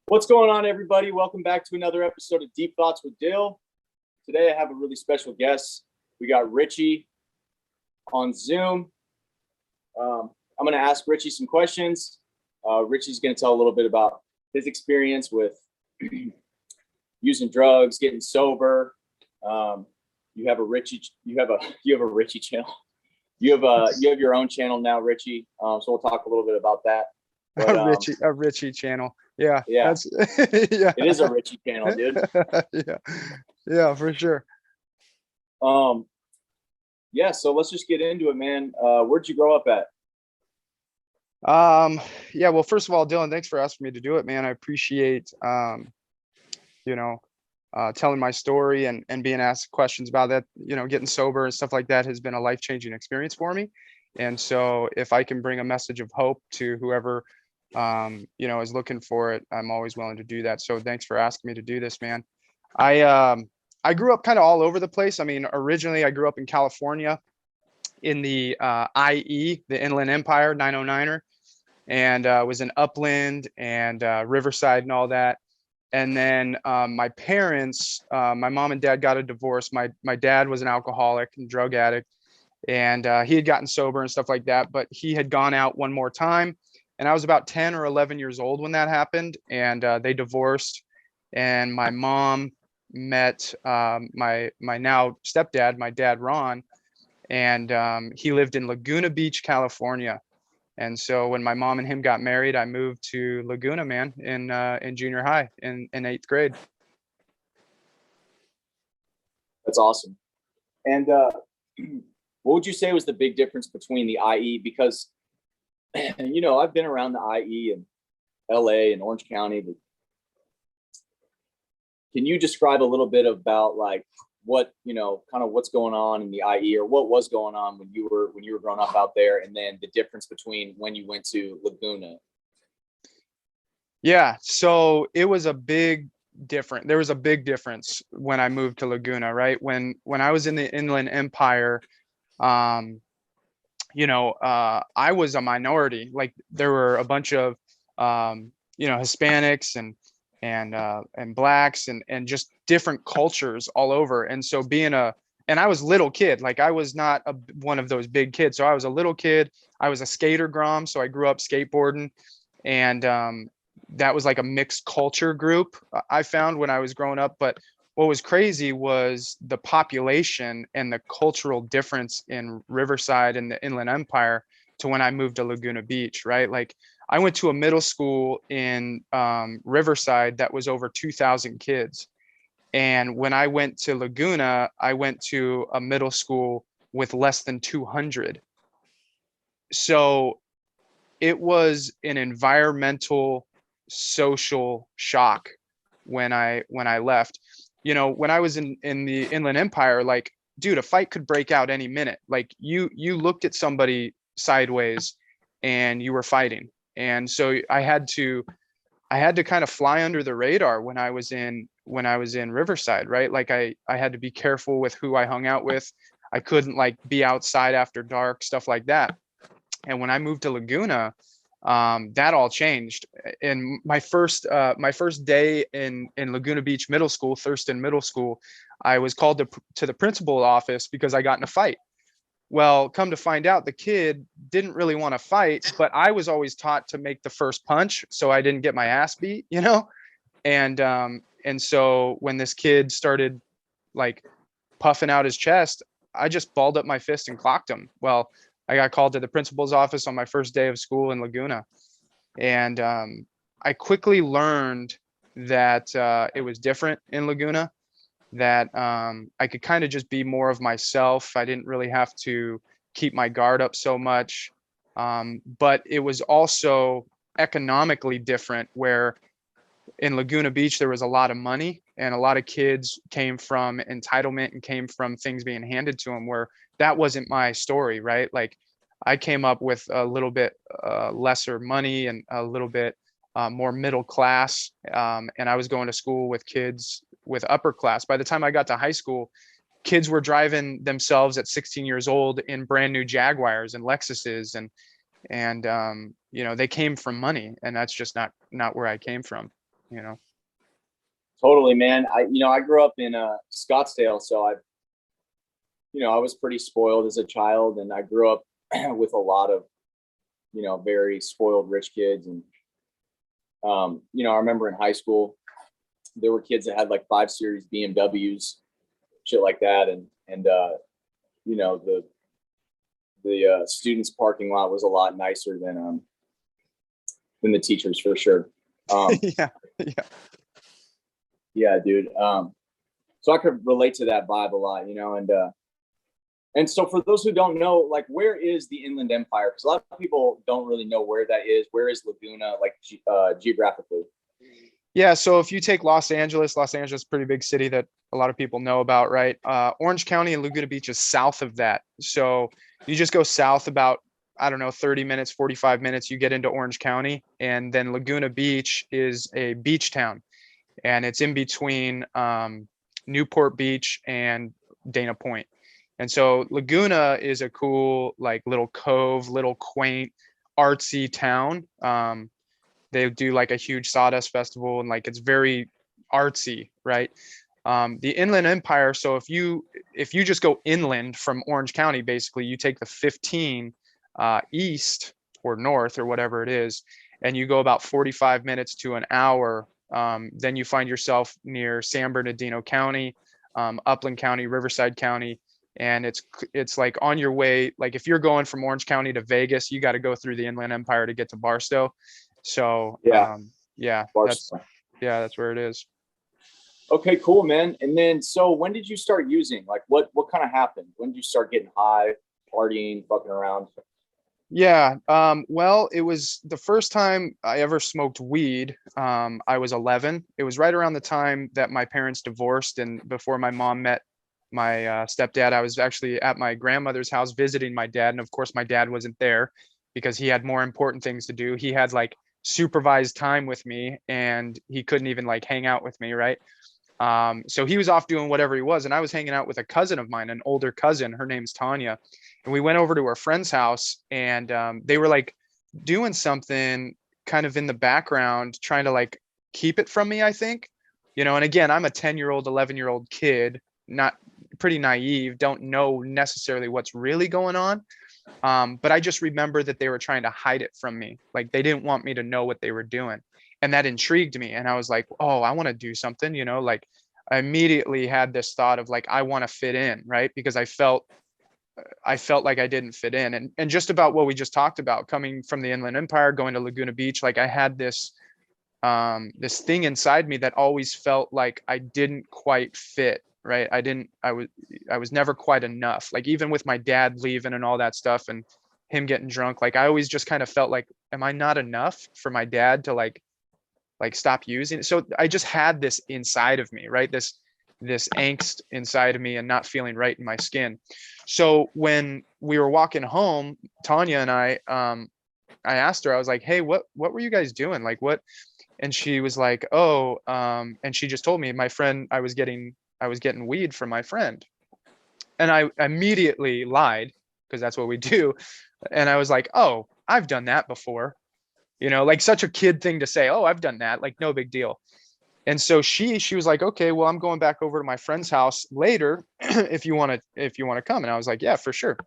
What's going on, everybody? Welcome back to another episode of Deep Thoughts with Dill. Today, I have a really special guest. We got Richie on Zoom. I'm going to ask Richie some questions. Richie's going to tell a little bit about his experience with using drugs, getting sober. You have a Richie channel. You have your own channel now, Richie. So we'll talk a little bit about that. But, a Richie channel. Yeah. Yeah. That's yeah. It is a Richie channel, dude. Yeah, for sure. Yeah, so let's just get into it, man. Where'd you grow up at? Yeah, well, first of all, Dylan, thanks for asking me to do it, man. I appreciate telling my story and being asked questions about that. Getting sober and stuff like that has been a life-changing experience for me. And so if I can bring a message of hope to whoever is looking for it, I'm always willing to do that. So thanks for asking me to do this, man. I grew up kind of all over the place. I mean, originally I grew up in California in the IE, the Inland Empire, 909er, and was in Upland and Riverside and all that. And then my parents, my mom and dad got a divorce. My dad was an alcoholic and drug addict, and he had gotten sober and stuff like that, but he had gone out one more time. And I was about 10 or 11 years old when that happened, and they divorced. And my mom met my now stepdad, my dad, Ron, and he lived in Laguna Beach, California. And so when my mom and him got married, I moved to Laguna, man, in junior high in 8th grade. That's awesome. And what would you say was the big difference between the IE? Because I've been around the IE and LA and Orange County, but can you describe a little bit about like what, kind of what's going on in the IE, or what was going on when you were growing up out there, and then the difference between when you went to Laguna? Yeah, so it was there was a big difference when I moved to Laguna, right? When I was in the Inland Empire, I was a minority. Like there were a bunch of Hispanics and blacks and just different cultures all over. And so and I was little kid, like I was not one of those big kids. So I was a little kid. I was a skater grom, so I grew up skateboarding, and that was like a mixed culture group I found when I was growing up. But what was crazy was the population and the cultural difference in Riverside and the Inland Empire to when I moved to Laguna Beach, right? Like I went to a middle school in Riverside that was over 2,000 kids. And when I went to Laguna, I went to a middle school with less than 200. So it was an environmental, social shock when I left. When I was in the Inland Empire, like, dude, a fight could break out any minute. Like you looked at somebody sideways and you were fighting. And so I had to kind of fly under the radar when I was in Riverside, right? Like I had to be careful with who I hung out with. I couldn't like be outside after dark, stuff like that. And when I moved to Laguna, that all changed. In my first day in Laguna Beach Middle School, Thurston Middle School, I was called to the principal's office because I got in a fight. Well, come to find out, the kid didn't really want to fight, but I was always taught to make the first punch so I didn't get my ass beat, and so when this kid started like puffing out his chest, I just balled up my fist and clocked him. Well, I got called to the principal's office on my first day of school in Laguna, and I quickly learned that it was different in Laguna, that I could kind of just be more of myself. I didn't really have to keep my guard up so much. But it was also economically different, where in Laguna Beach, there was a lot of money and a lot of kids came from entitlement and came from things being handed to them, where that wasn't my story, right? Like I came up with a little bit lesser money and a little bit more middle class. And I was going to school with kids with upper class. By the time I got to high school, kids were driving themselves at 16 years old in brand new Jaguars and Lexuses, and they came from money, and that's just not where I came from. you know. Totally, man. I grew up in Scottsdale, so I was pretty spoiled as a child, and I grew up with a lot of, very spoiled rich kids. And, I remember in high school, there were kids that had like 5 Series BMWs, shit like that. And the students parking lot was a lot nicer than the teachers for sure. Yeah, yeah. Yeah, dude. So I could relate to that vibe a lot, and so for those who don't know, like, where is the Inland Empire? Because a lot of people don't really know where that is. Where is Laguna, like, geographically? Yeah, so if you take Los Angeles, pretty big city that a lot of people know about, right? Orange County and Laguna Beach is south of that. So you just go south about, I don't know, 30 minutes, 45 minutes, you get into Orange County. And then Laguna Beach is a beach town. And it's in between Newport Beach and Dana Point. And so Laguna is a cool, like, little cove, little quaint, artsy town. They do like a huge sawdust festival, and like it's very artsy, right? The Inland Empire. So if you just go inland from Orange County, basically you take the 15 east or north or whatever it is, and you go about 45 minutes to an hour. Then you find yourself near San Bernardino County, Upland County, Riverside County, and it's like on your way. Like if you're going from Orange County to Vegas, you got to go through the Inland Empire to get to Barstow. So Yeah, yeah, Barstow. that's where it is. Okay, cool, man. And then, so when did you start using? Like, what kind of happened? When did you start getting high, partying, fucking around? Yeah. Well, it was the first time I ever smoked weed. I was 11. It was right around the time that my parents divorced and before my mom met my stepdad. I was actually at my grandmother's house visiting my dad. And of course, my dad wasn't there because he had more important things to do. He had like supervised time with me and he couldn't even like hang out with me. Right. So he was off doing whatever he was, and I was hanging out with a cousin of mine, an older cousin. Her name's Tanya, and we went over to her friend's house, and they were like doing something kind of in the background, trying to like keep it from me, I think. And again, I'm a 10-year-old, 11-year-old kid, not pretty naive, don't know necessarily what's really going on. But I just remember that they were trying to hide it from me. Like they didn't want me to know what they were doing. And that intrigued me. And I was like, oh, I want to do something, like I immediately had this thought of like, I want to fit in, right? Because I felt like I didn't fit in. And just about what we just talked about, coming from the Inland Empire, going to Laguna Beach, like I had this thing inside me that always felt like I didn't quite fit, right? I was never quite enough. Like even with my dad leaving and all that stuff and him getting drunk, like I always just kind of felt like, am I not enough for my dad to like stop using it? So I just had this inside of me, right? This angst inside of me and not feeling right in my skin. So when we were walking home, Tanya and I asked her, I was like, hey, what were you guys doing? Like what? And she was like, oh, and she just told me, my friend, I was getting weed from my friend. And I immediately lied because that's what we do. And I was like, oh, I've done that before. Like such a kid thing to say, oh, I've done that, like no big deal. And so she was like, okay, well, I'm going back over to my friend's house later if you want to come. And I was like, yeah, for sure.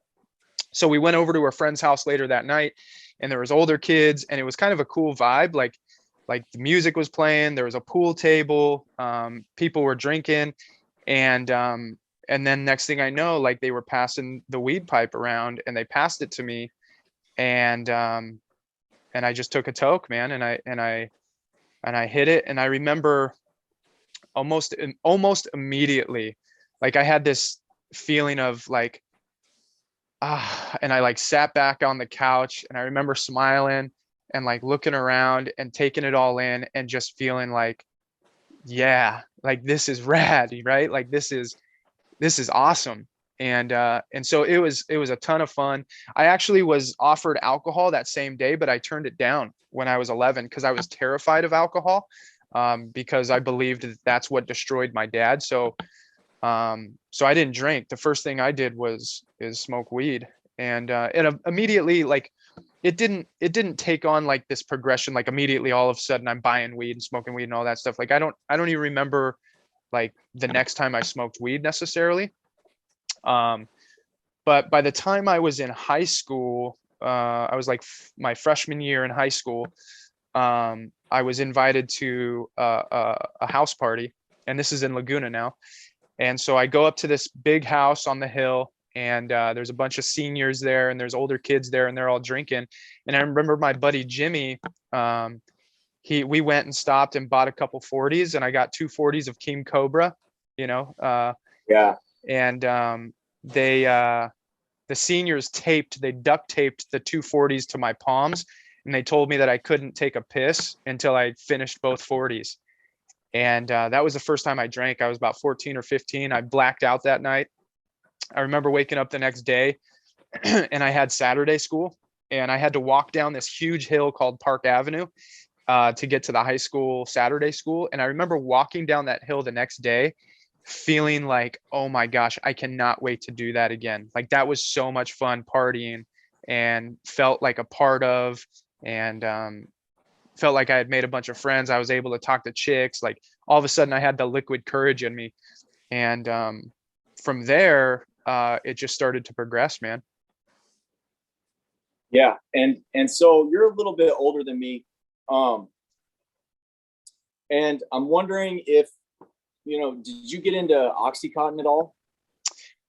So we went over to her friend's house later that night, and there was older kids, and it was kind of a cool vibe. Like the music was playing, there was a pool table, people were drinking, and then next thing I know, like they were passing the weed pipe around, and they passed it to me, and I just took a toke, man, and I hit it, and I remember almost immediately, like I had this feeling of like, and I like sat back on the couch, and I remember smiling and like looking around and taking it all in and just feeling like, yeah, like this is rad, right? Like this is awesome. And so it was a ton of fun. I actually was offered alcohol that same day, but I turned it down when I was 11 because I was terrified of alcohol, because I believed that that's what destroyed my dad. So I didn't drink. The first thing I did is smoke weed, and immediately, like it didn't take on like this progression, like immediately all of a sudden I'm buying weed and smoking weed and all that stuff. Like I don't even remember like the next time I smoked weed necessarily. Um, but by the time I was in high school, I was like my freshman year in high school. I was invited to a house party, and this is in Laguna now. And so I go up to this big house on the hill, and there's a bunch of seniors there, and there's older kids there, and they're all drinking. And I remember my buddy Jimmy, we went and stopped and bought a couple 40s, and I got two 40s of King Cobra, you know, Yeah. and they the seniors they duct taped the 240s to my palms, and they told me that I couldn't take a piss until I finished both 40s. And that was the first time I drank. I was about 14 or 15. I blacked out that night. I remember waking up the next day and I had Saturday school, and I had to walk down this huge hill called Park Avenue to get to the high school Saturday school. And I remember walking down that hill the next day feeling like, oh my gosh, I cannot wait to do that again. Like that was so much fun partying, and felt like a part of, and felt like I had made a bunch of friends. I was able to talk to chicks. Like all of a sudden I had the liquid courage in me. And from there, it just started to progress, man. Yeah. And so you're a little bit older than me. And I'm wondering if, did you get into Oxycontin at all?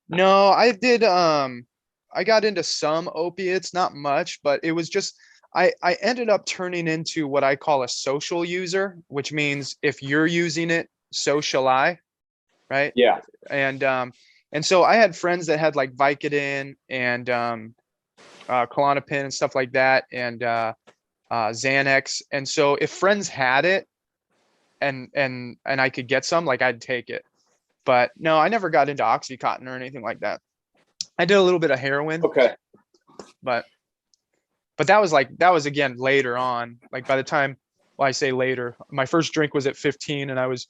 No, I did. I got into some opiates, not much, but it was just, I ended up turning into what I call a social user, which means if you're using it, so shall I, right? Yeah. And so I had friends that had like Vicodin and Klonopin and stuff like that, and Xanax. And so if friends had it and I could get some, like I'd take it. But no, I never got into Oxycontin or anything like that. I did a little bit of heroin, Okay. but that was again later on. Like by the time, well, I say later, my first drink was at 15, and I was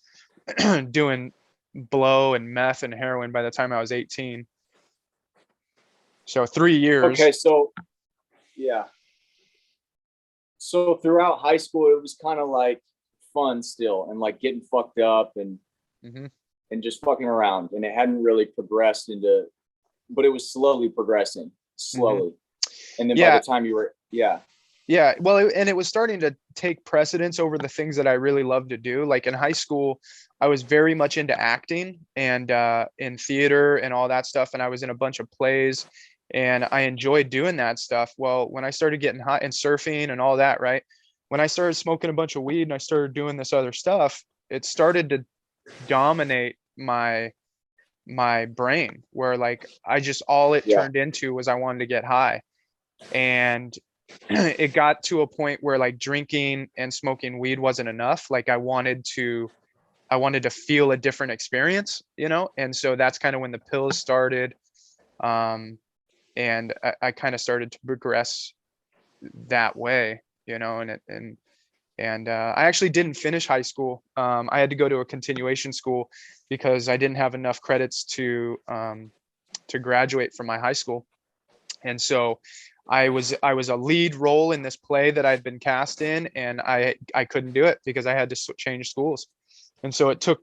doing blow and meth and heroin by the time I was 18. So 3 years. Okay. So, yeah. So throughout high school, it was kind of like fun still, and like getting fucked up and Mhm. and just fucking around. And it hadn't really progressed into, but it was slowly progressing, slowly. And then by Yeah. the time you were, yeah. Yeah, well, and it was starting to take precedence over the things that I really love to do. Like in high school, I was very much into acting and in theater and all that stuff, and I was in a bunch of plays, and I enjoyed doing that stuff. Well, when I started getting hot and surfing and all that, right? When I started smoking a bunch of weed and I started doing this other stuff, it started to dominate my brain, where like I just, all it Yeah. turned into was I wanted to get high. And it got to a point where like drinking and smoking weed wasn't enough. Like I wanted to feel a different experience, and so that's kind of when the pills started. And I kind of started to progress that way, and I actually didn't finish high school. I had to go to a continuation school because I didn't have enough credits to graduate from my high school. And so I was a lead role in this play that I'd been cast in, and I couldn't do it because I had to change schools. And so it took,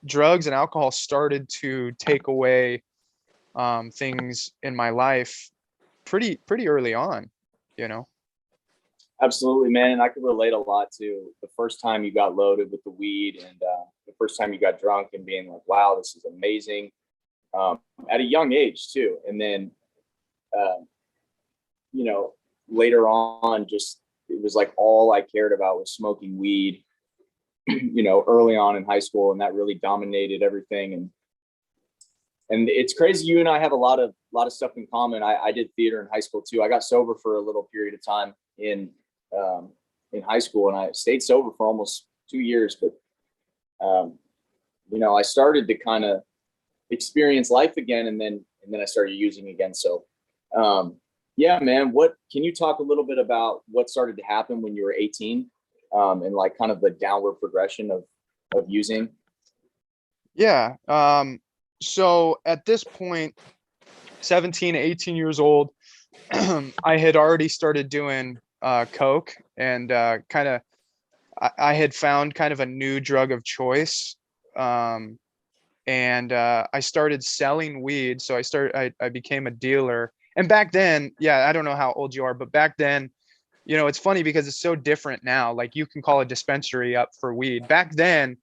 drugs and alcohol started to take away things in my life pretty early on. Absolutely, man. And I could relate a lot to the first time you got loaded with the weed, and the first time you got drunk and being like, wow, this is amazing, at a young age too. And then, uh, later on, just it was like all I cared about was smoking weed, early on in high school. And that really dominated everything. And it's crazy. You and I have a lot of stuff in common. I did theater in high school too. I got sober for a little period of time in high school, and I stayed sober for almost 2 years. But I started to kind of experience life again, and then I started using again. So, yeah, man. What can you talk a little bit about what started to happen when you were 18, and like kind of the downward progression of using? Yeah. So at this point, 17, 18 years old, I had already started doing coke, and I had found kind of a new drug of choice. Um, and I started selling weed. So I became a dealer. And back then, yeah, I don't know how old you are, but back then, it's funny because it's so different now. Like you can call a dispensary up for weed. Back then,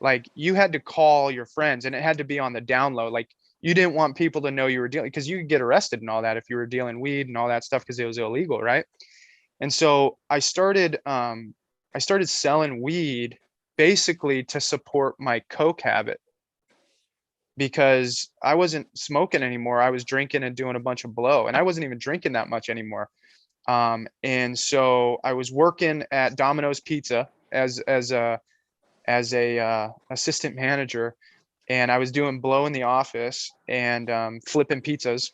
like you had to call your friends, and it had to be on the down low. Like you didn't want people to know you were dealing, because you could get arrested and all that if you were dealing weed and all that stuff, because it was illegal, right? And so I started selling weed basically to support my coke habit, because I wasn't smoking anymore. I was drinking and doing a bunch of blow, and I wasn't even drinking that much anymore. And so I was working at Domino's Pizza as a assistant manager, and I was doing blow in the office, and flipping pizzas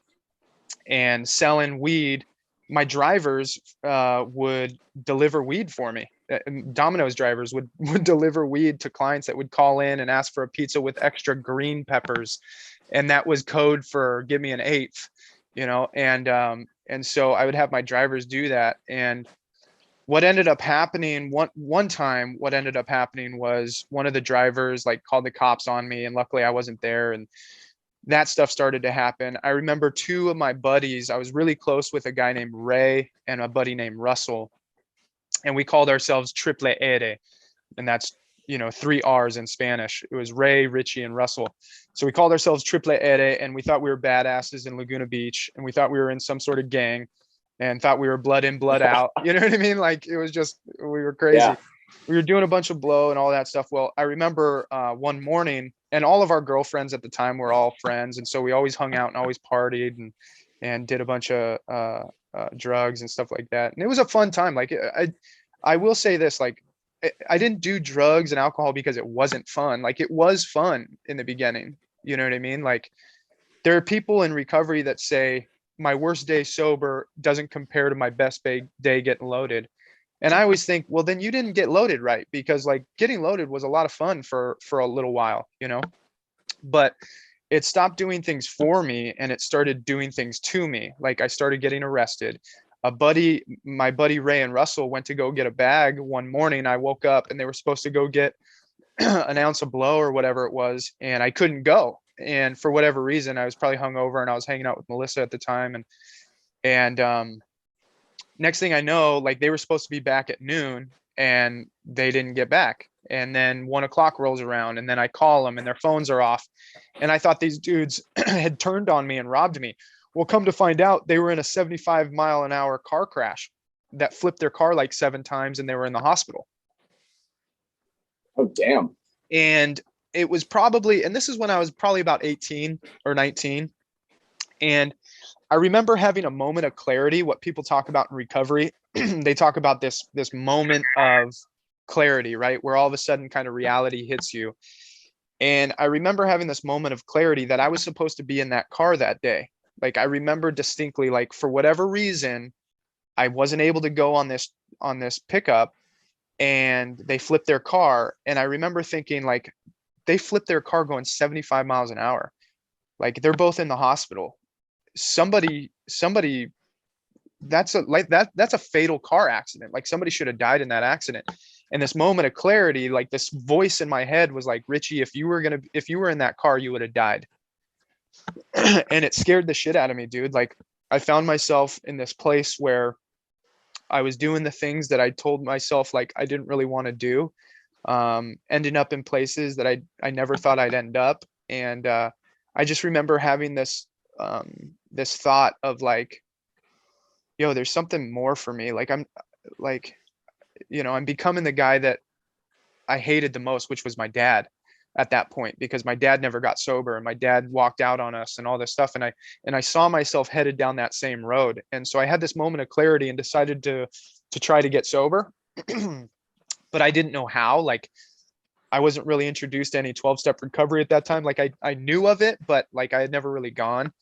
and selling weed. My drivers would deliver weed for me. Domino's drivers would deliver weed to clients that would call in and ask for a pizza with extra green peppers, and that was code for give me an eighth, and so I would have my drivers do that. And what ended up happening one time, what ended up happening was one of the drivers like called the cops on me, and luckily I wasn't there, and that stuff started to happen. I remember two of my buddies, I was really close with a guy named Ray and a buddy named Russell, and we called ourselves Triple Ere, and that's, three R's in Spanish. It was Ray, Richie, and Russell. So we called ourselves Triple Ere, and we thought we were badasses in Laguna Beach, and we thought we were in some sort of gang, and thought we were blood in, blood out. You know what I mean? Like it was just, we were crazy. Yeah. We were doing a bunch of blow and all that stuff. Well, I remember one morning, and all of our girlfriends at the time were all friends, and so we always hung out and always partied and did a bunch of drugs and stuff like that. And it was a fun time. Like I will say this, like I didn't do drugs and alcohol because it wasn't fun. Like it was fun in the beginning. You know what I mean? Like there are people in recovery that say my worst day sober doesn't compare to my best day getting loaded. And I always think, well, then you didn't get loaded right, because like getting loaded was a lot of fun for a little while, but it stopped doing things for me and it started doing things to me. Like I started getting arrested. My buddy Ray and Russell went to go get a bag one morning. I woke up and they were supposed to go get an ounce of blow or whatever it was, and I couldn't go. And for whatever reason, I was probably hungover, and I was hanging out with Melissa at the time. And next thing I know, like they were supposed to be back at noon and they didn't get back. And then 1 o'clock rolls around, and then I call them and their phones are off. And I thought these dudes had turned on me and robbed me. Well, come to find out, they were in a 75-mile-an-hour car crash that flipped their car like 7 times, and they were in the hospital. Oh, damn. And it was probably, and this is when I was probably about 18 or 19. And I remember having a moment of clarity, what people talk about in recovery. They talk about this moment of clarity, right? Where all of a sudden kind of reality hits you. And I remember having this moment of clarity that I was supposed to be in that car that day. Like I remember distinctly, like for whatever reason, I wasn't able to go on this pickup, and they flipped their car. And I remember thinking, like, they flipped their car going 75 miles an hour. Like they're both in the hospital. Somebody that's a fatal car accident. Like somebody should have died in that accident. And this moment of clarity, like this voice in my head was like, Richie, if you were in that car, you would have died. And it scared the shit out of me, dude. Like I found myself in this place where I was doing the things that I told myself like I didn't really want to do, ending up in places that I never thought I'd end up. And I just remember having this thought of like, yo, there's something more for me. Like I'm becoming the guy that I hated the most, which was my dad at that point, because my dad never got sober and my dad walked out on us and all this stuff. And I saw myself headed down that same road. And so I had this moment of clarity and decided to try to get sober. But I didn't know how. Like I wasn't really introduced to any 12-step recovery at that time. Like I knew of it, but like I had never really gone.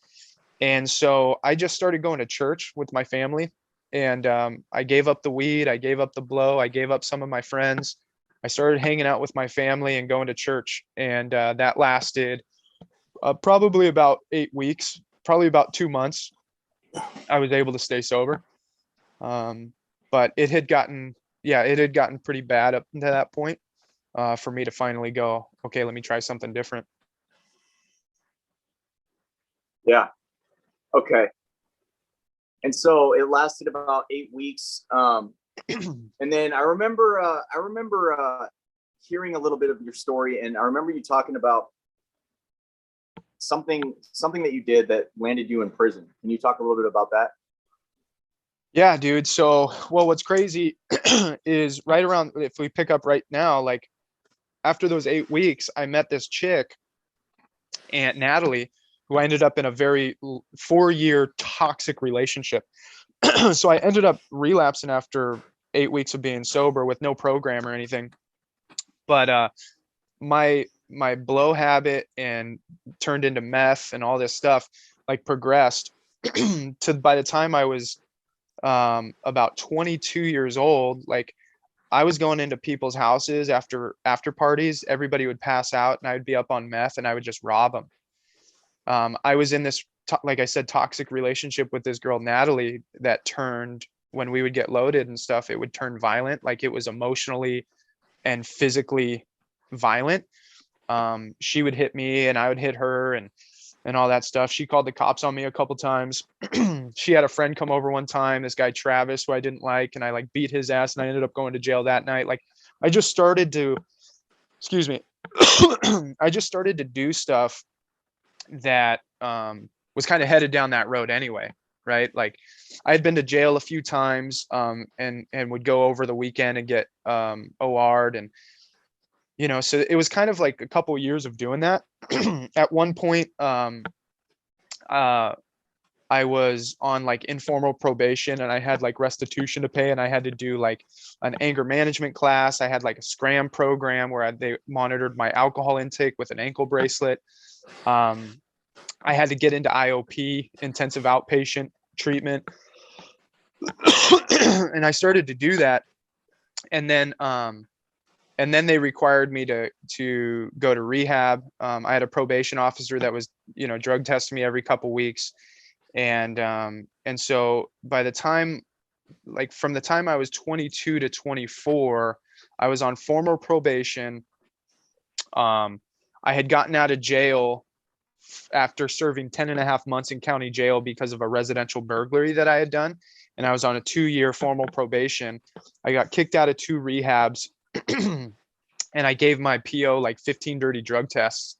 And so I just started going to church with my family, and I gave up the weed, I gave up the blow, I gave up some of my friends. I started hanging out with my family and going to church, and that lasted probably about 8 weeks, probably about 2 months. I was able to stay sober. But it had gotten, yeah, it had gotten pretty bad up to that point, for me to finally go, okay, let me try something different. Yeah. Okay. And so it lasted about 8 weeks. And then I remember hearing a little bit of your story, and I remember you talking about something that you did that landed you in prison. Can you talk a little bit about that? Yeah, dude. So, well, what's crazy is right around, if we pick up right now, like after those 8 weeks, I met this chick, Aunt Natalie, who I ended up in a very 4-year toxic relationship. So I ended up relapsing after 8 weeks of being sober with no program or anything. But my blow habit and turned into meth and all this stuff like progressed to by the time I was about 22 years old, like I was going into people's houses after parties. Everybody would pass out and I would be up on meth and I would just rob them. I was in this, like I said, toxic relationship with this girl, Natalie, that turned, when we would get loaded and stuff, it would turn violent. Like it was emotionally and physically violent. She would hit me and I would hit her and all that stuff. She called the cops on me a couple times. She had a friend come over one time, this guy Travis, who I didn't like, and I like beat his ass and I ended up going to jail that night. Like I just started to, excuse me, I just started to do stuff that was kind of headed down that road anyway, right? Like I had been to jail a few times, and would go over the weekend and get OR'd, and so it was kind of like a couple of years of doing that. At one point, uh, I was on like informal probation and I had like restitution to pay, and I had to do like an anger management class. I had like a scram program where they monitored my alcohol intake with an ankle bracelet. I had to get into IOP, intensive outpatient treatment. And I started to do that. And then they required me to go to rehab. I had a probation officer that was, drug testing me every couple weeks. And so by the time, like from the time I was 22 to 24, I was on formal probation. I had gotten out of jail after serving 10 and a half months in county jail because of a residential burglary that I had done. And I was on a 2-year formal probation. I got kicked out of 2 rehabs and I gave my PO like 15 dirty drug tests.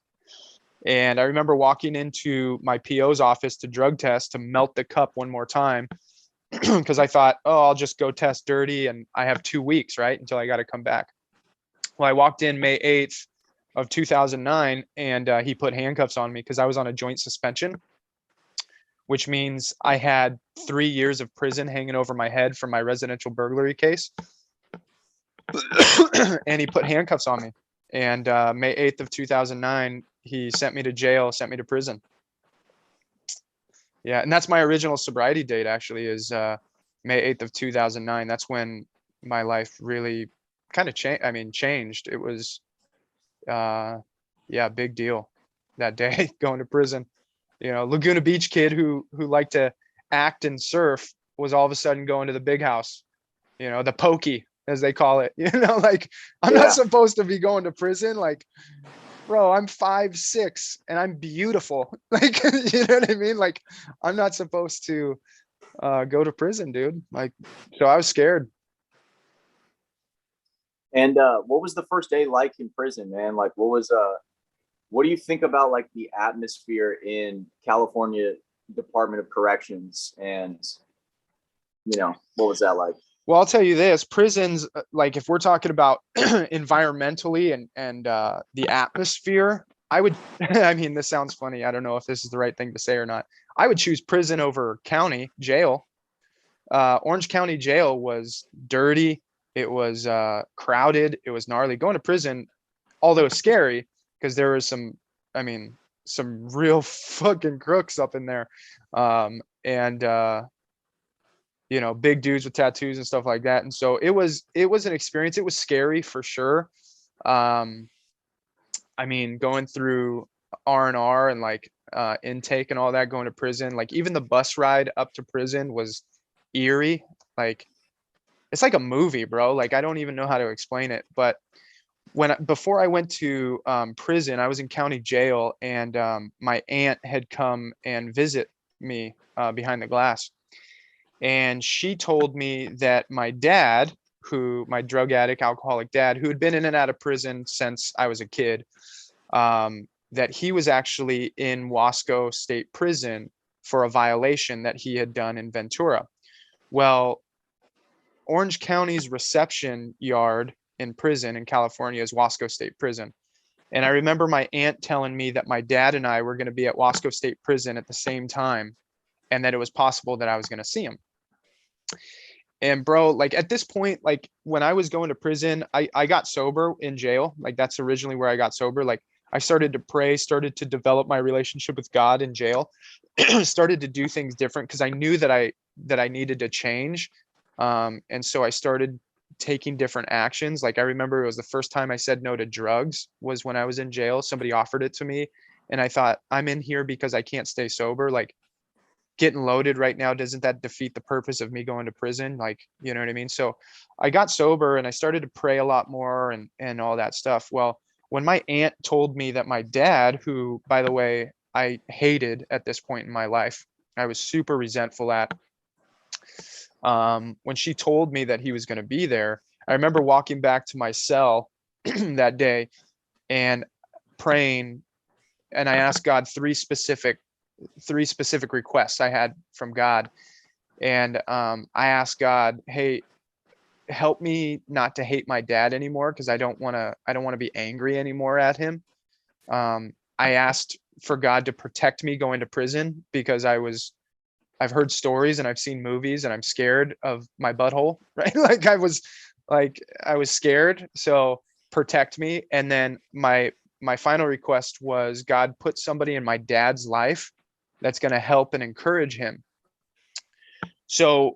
And I remember walking into my PO's office to drug test to melt the cup one more time because I thought, oh, I'll just go test dirty and I have 2 weeks, right, until I got to come back. Well, I walked in May 8th of 2009 and he put handcuffs on me because I was on a joint suspension, which means I had 3 years of prison hanging over my head from my residential burglary case. And he put handcuffs on me. And May 8th of 2009, he sent me to jail, sent me to prison. Yeah, and that's my original sobriety date, actually, is May 8th of 2009. That's when my life really kind of changed. It was, yeah, big deal that day, going to prison. Laguna Beach kid who liked to act and surf was all of a sudden going to the big house, the pokey, as they call it. Like I'm not supposed to be going to prison. Like, bro, I'm 5'6" and I'm beautiful. Like, you know what I mean? Like, I'm not supposed to go to prison, dude. Like, so I was scared. And what was the first day like in prison, man? Like, what do you think about like the atmosphere in California Department of Corrections, and what was that like? Well, I'll tell you this, prisons, like if we're talking about environmentally and the atmosphere, I would, I mean, this sounds funny. I don't know if this is the right thing to say or not. I would choose prison over county jail. Orange County jail was dirty. It was crowded. It was gnarly. Going to prison, although scary, because there was some real fucking crooks up in there. And big dudes with tattoos and stuff like that. And so it was an experience. It was scary for sure. Going through R&R and like intake and all that, going to prison. Like even the bus ride up to prison was eerie. Like it's like a movie, bro. Like I don't even know how to explain it. But before I went to prison, I was in county jail, and my aunt had come and visit me behind the glass. And she told me that my dad, my drug addict, alcoholic dad, who had been in and out of prison since I was a kid, that he was actually in Wasco State Prison for a violation that he had done in Ventura. Well, Orange County's reception yard in prison in California is Wasco State Prison. And I remember my aunt telling me that my dad and I were going to be at Wasco State Prison at the same time, and that it was possible that I was going to see him. And bro, like at this point, like when I was going to prison, I got sober in jail. Like that's originally where I got sober. Like I started to pray, started to develop my relationship with God in jail, started to do things different because I knew that I needed to change. And so I started taking different actions. Like I remember it was the first time I said no to drugs was when I was in jail. Somebody offered it to me, and I thought, I'm in here because I can't stay sober. Like getting loaded right now, doesn't that defeat the purpose of me going to prison? Like, you know what I mean? So I got sober and I started to pray a lot more and all that stuff. Well, when my aunt told me that my dad, who, by the way, I hated at this point in my life, I was super resentful at, when she told me that he was going to be there, I remember walking back to my cell that day and praying, and I asked God three specific requests I had from God. And I asked God, hey, help me not to hate my dad anymore, because I don't want to be angry anymore at him. I asked for God to protect me going to prison, because I've heard stories and I've seen movies and I'm scared of my butthole, right? Like I was scared. So protect me. And then my final request was, God, put somebody in my dad's life that's going to help and encourage him. So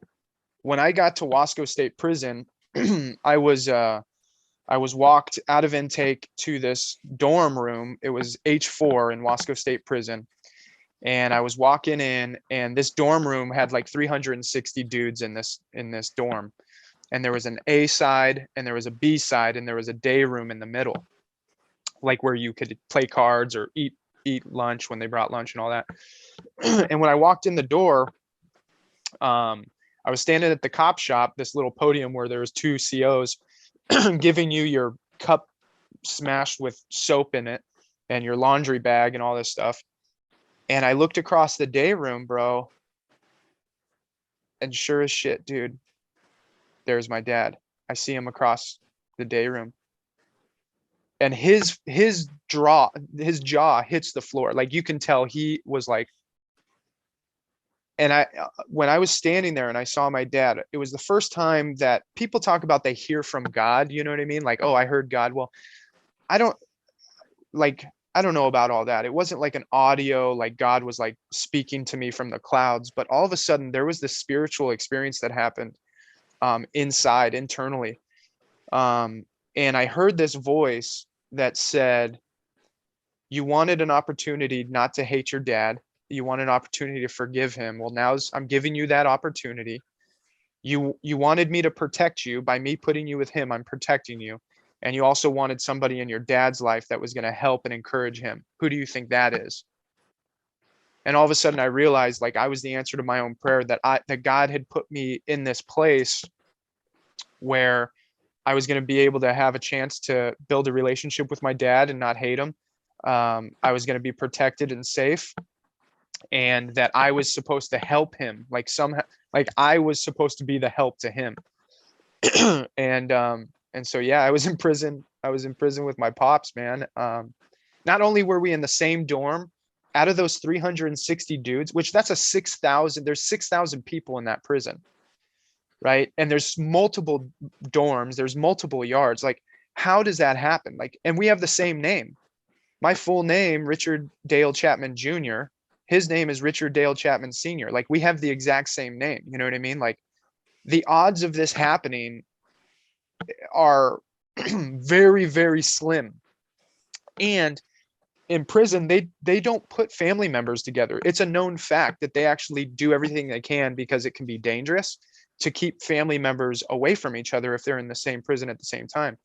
when I got to Wasco State Prison, I was walked out of intake to this dorm room. It was H4 in Wasco State Prison. And I was walking in, and this dorm room had like 360 dudes in this dorm. And there was an A side and there was a B side and there was a day room in the middle, like where you could play cards or eat lunch when they brought lunch and all that. And when I walked in the door, I was standing at the cop shop, this little podium where there was two COs giving you your cup smashed with soap in it and your laundry bag and all this stuff. And I looked across the day room, bro, and sure as shit, dude, there's my dad. I see him across the day room. And his jaw hits the floor. Like you can tell he was like, and when I was standing there and I saw my dad, it was the first time that people talk about they hear from God. You know what I mean? Like, oh, I heard God. Well, I don't know about all that. It wasn't like an audio, like God was like speaking to me from the clouds, but all of a sudden there was this spiritual experience that happened internally. And I heard this voice that said, you wanted an opportunity not to hate your dad. You want an opportunity to forgive him. Well, now I'm giving you that opportunity. You wanted me to protect you. By me putting you with him, I'm protecting you. And you also wanted somebody in your dad's life that was going to help and encourage him. Who do you think that is? And all of a sudden I realized, like, I was the answer to my own prayer, that God had put me in this place where I was going to be able to have a chance to build a relationship with my dad and not hate him. I was going to be protected and safe, and that I was supposed to help him, like somehow, like I was supposed to be the help to him. And so, yeah, I was in prison. I was in prison with my pops, man. Not only were we in the same dorm, out of those 360 dudes, which that's there's 6,000 people in that prison, right? And there's multiple dorms, there's multiple yards. Like, how does that happen? Like, and we have the same name. My full name, Richard Dale Chapman Jr. His name is Richard Dale Chapman Sr. Like, we have the exact same name. You know what I mean? Like, the odds of this happening are very, very slim. And in prison, they don't put family members together. It's a known fact that they actually do everything they can, because it can be dangerous to keep family members away from each other if they're in the same prison at the same time.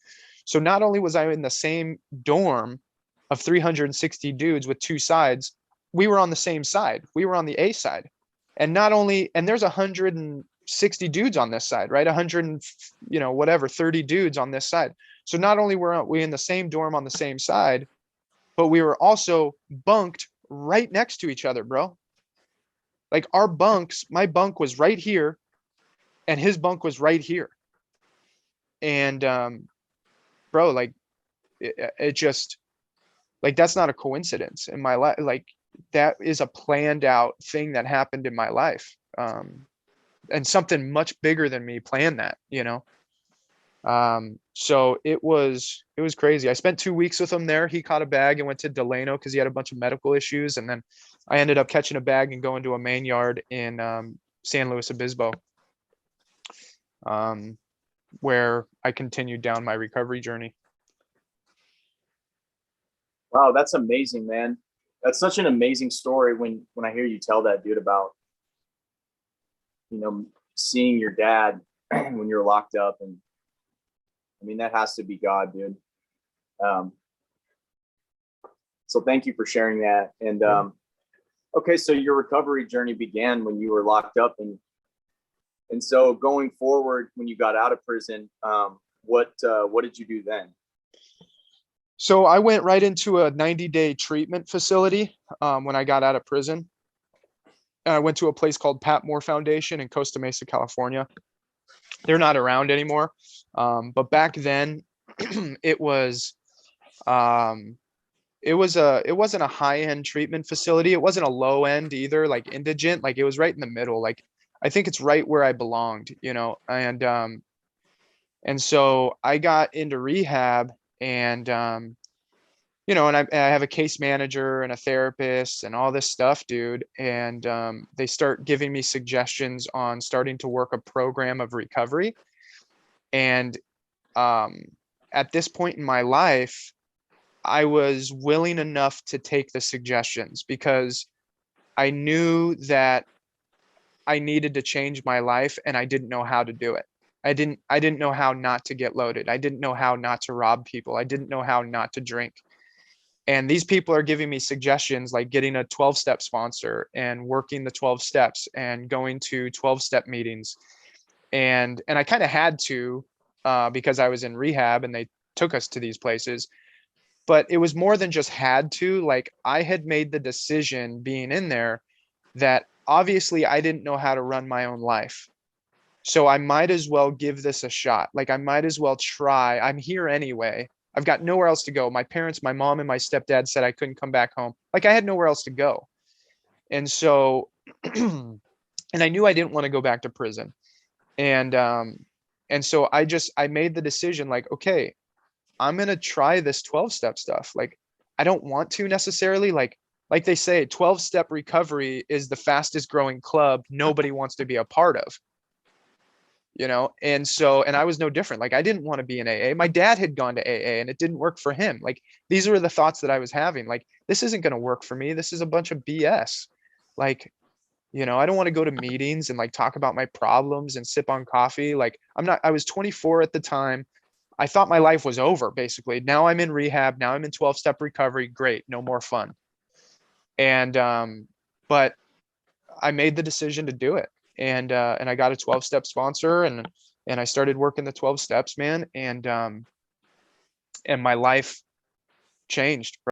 So not only was I in the same dorm of 360 dudes with two sides, we were on the same side. We were on the A side. And not only, and there's 160 dudes on this side, right? 100 and, whatever, 30 dudes on this side. So not only were we in the same dorm on the same side, but we were also bunked right next to each other, bro. Like our bunks, my bunk was right here and his bunk was right here. And bro, like it just, like, that's not a coincidence in my life. Like that is a planned out thing that happened in my life. And something much bigger than me planned that, so it was crazy. I spent 2 weeks with him there. He caught a bag and went to Delano because he had a bunch of medical issues. And then I ended up catching a bag and going to a main yard in San Luis Obispo, where I continued down my recovery journey. Wow, that's amazing, man. That's such an amazing story when I hear you tell that, dude, about, seeing your dad when you're locked up. And I mean, that has to be God, dude. So thank you for sharing that. And okay, so your recovery journey began when you were locked up, and so going forward, when you got out of prison, what did you do then? So I went right into a 90-day treatment facility when I got out of prison. I went to a place called Patmore Foundation in Costa Mesa, California. They're not around anymore. But back then it was, it wasn't a high-end treatment facility. It wasn't a low end either, like indigent, like it was right in the middle. Like, I think it's right where I belonged, and so I got into rehab, and, and I have a case manager and a therapist and all this stuff, dude. And they start giving me suggestions on starting to work a program of recovery. And at this point in my life, I was willing enough to take the suggestions because I knew that I needed to change my life and I didn't know how to do it. I didn't know how not to get loaded. I didn't know how not to rob people. I didn't know how not to drink. And these people are giving me suggestions like getting a 12-step sponsor and working the 12 steps and going to 12-step meetings. And I kind of had to because I was in rehab and they took us to these places. But it was more than just had to. Like, I had made the decision being in there that obviously I didn't know how to run my own life. So I might as well give this a shot. Like, I might as well try. I'm here anyway. I've got nowhere else to go. My parents, my mom and my stepdad said I couldn't come back home. Like, I had nowhere else to go. And so, and I knew I didn't want to go back to prison. And so I made the decision, like, okay, I'm going to try this 12-step stuff. Like, I don't want to necessarily, like they say, 12-step recovery is the fastest growing club nobody wants to be a part of. And so, and I was no different. Like, I didn't want to be in AA. My dad had gone to AA and it didn't work for him. Like, these were the thoughts that I was having. Like, this isn't going to work for me. This is a bunch of BS. Like, I don't want to go to meetings and like talk about my problems and sip on coffee. Like, I was 24 at the time. I thought my life was over, basically. Now I'm in rehab. Now I'm in 12-step recovery. Great. No more fun. And, but I made the decision to do it. And I got a 12-step sponsor and I started working the 12 steps, man. And my life changed.